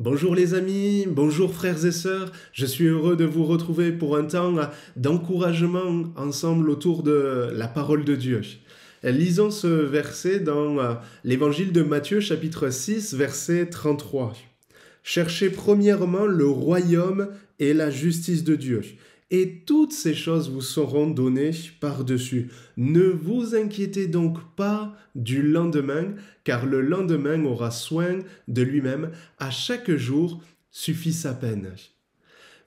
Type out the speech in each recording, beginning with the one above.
Bonjour les amis, bonjour frères et sœurs, je suis heureux de vous retrouver pour un temps d'encouragement ensemble autour de la parole de Dieu. Lisons ce verset dans l'évangile de Matthieu chapitre 6 verset 33. Cherchez premièrement le royaume et la justice de Dieu, et toutes ces choses vous seront données par-dessus. Ne vous inquiétez donc pas du lendemain, car le lendemain aura soin de lui-même. À chaque jour suffit sa peine.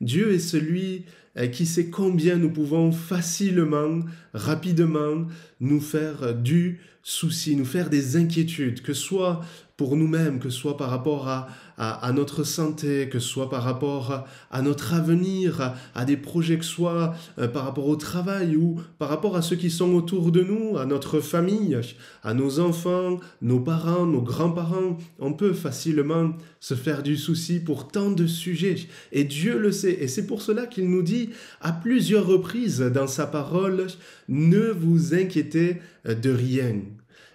Dieu est celui qui sait combien nous pouvons facilement, rapidement nous faire du souci, nous faire des inquiétudes, que ce soit pour nous-mêmes, que ce soit par rapport à notre santé, que ce soit par rapport à notre avenir, à des projets, que ce soit par rapport au travail ou par rapport à ceux qui sont autour de nous, à notre famille, à nos enfants, nos parents, nos grands-parents. On peut facilement se faire du souci pour tant de sujets. Et Dieu le sait. Et c'est pour cela qu'il nous dit à plusieurs reprises dans sa parole, « Ne vous inquiétez de rien ».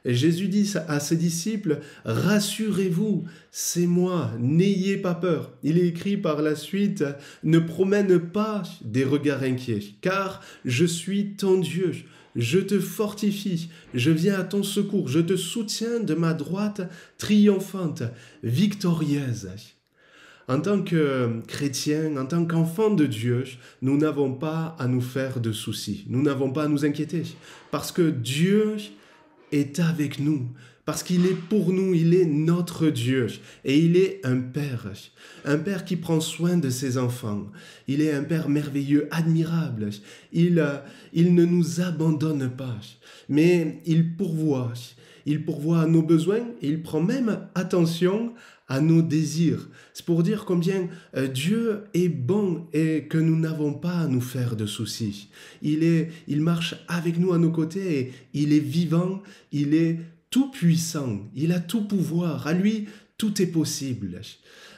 Et Jésus dit à ses disciples, « Rassurez-vous, c'est moi, n'ayez pas peur ». Il est écrit par la suite, « Ne promène pas des regards inquiets, car je suis ton Dieu, je te fortifie, je viens à ton secours, je te soutiens de ma droite triomphante, victorieuse ». En tant que chrétiens, en tant qu'enfants de Dieu, nous n'avons pas à nous faire de soucis, nous n'avons pas à nous inquiéter, parce que Dieu est avec nous, parce qu'il est pour nous, il est notre Dieu, et il est un Père qui prend soin de ses enfants. Il est un Père merveilleux, admirable. Il ne nous abandonne pas, mais il pourvoit à nos besoins, et il prend même attention à nos désirs. C'est pour dire combien Dieu est bon et que nous n'avons pas à nous faire de soucis. Il marche avec nous à nos côtés et il est vivant, il est tout puissant, il a tout pouvoir, à lui tout est possible.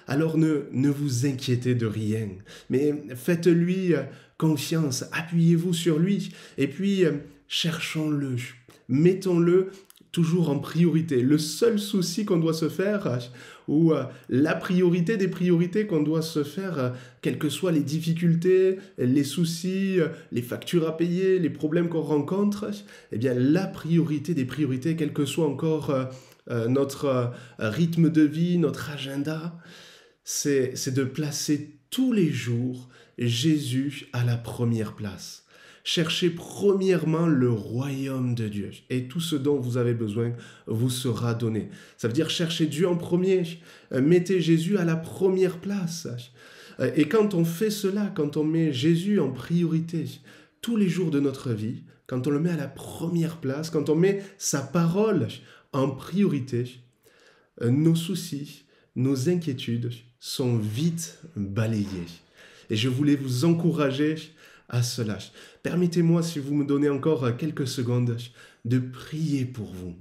Alors ne vous inquiétez de rien, mais faites-lui confiance, appuyez-vous sur lui et puis cherchons-le, mettons-le toujours en priorité. Le seul souci qu'on doit se faire, ou la priorité des priorités qu'on doit se faire, quelles que soient les difficultés, les soucis, les factures à payer, les problèmes qu'on rencontre, eh bien la priorité des priorités, quel que soit encore notre rythme de vie, notre agenda, c'est de placer tous les jours Jésus à la première place. Cherchez premièrement le royaume de Dieu et tout ce dont vous avez besoin vous sera donné. Ça veut dire chercher Dieu en premier, mettez Jésus à la première place. Et quand on fait cela, quand on met Jésus en priorité tous les jours de notre vie, quand on le met à la première place, quand on met sa parole en priorité, nos soucis, nos inquiétudes sont vite balayés. Et je voulais vous encourager à cela. Permettez-moi, si vous me donnez encore quelques secondes, de prier pour vous.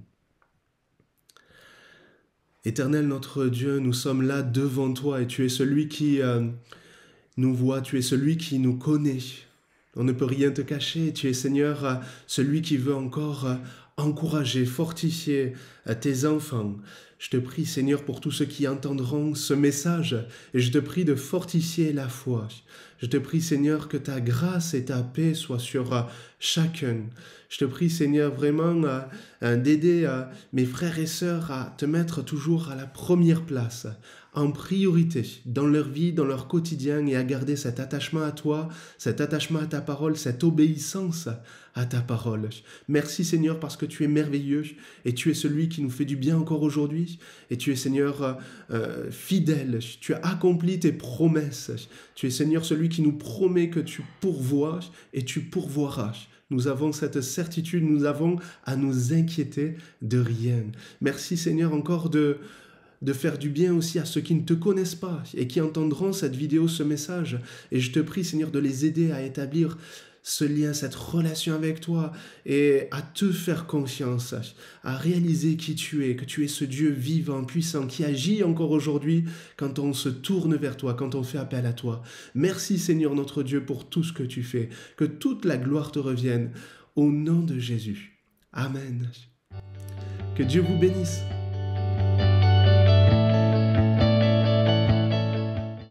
Éternel notre Dieu, nous sommes là devant toi et tu es celui qui nous voit, tu es celui qui nous connaît. On ne peut rien te cacher, tu es Seigneur, celui qui veut encore encourager, fortifier tes enfants. Je te prie Seigneur pour tous ceux qui entendront ce message et je te prie de fortifier la foi. Je te prie Seigneur que ta grâce et ta paix soient sur chacun. Je te prie Seigneur vraiment d'aider mes frères et sœurs à te mettre toujours à la première place, en priorité dans leur vie, dans leur quotidien et à garder cet attachement à toi, cet attachement à ta parole, cette obéissance à ta parole. Merci Seigneur parce que tu es merveilleux et tu es celui qui nous fait du bien encore aujourd'hui et tu es Seigneur fidèle, tu as accompli tes promesses, tu es Seigneur celui qui nous promet que tu pourvois et tu pourvoiras. Nous avons cette certitude, nous avons à nous inquiéter de rien. Merci Seigneur encore de faire du bien aussi à ceux qui ne te connaissent pas et qui entendront cette vidéo, ce message. Et je te prie Seigneur de les aider à établir ce lien, cette relation avec toi et à te faire confiance, à réaliser qui tu es, que tu es ce Dieu vivant, puissant, qui agit encore aujourd'hui quand on se tourne vers toi, quand on fait appel à toi. Merci Seigneur notre Dieu pour tout ce que tu fais, que toute la gloire te revienne au nom de Jésus. Amen. Que Dieu vous bénisse.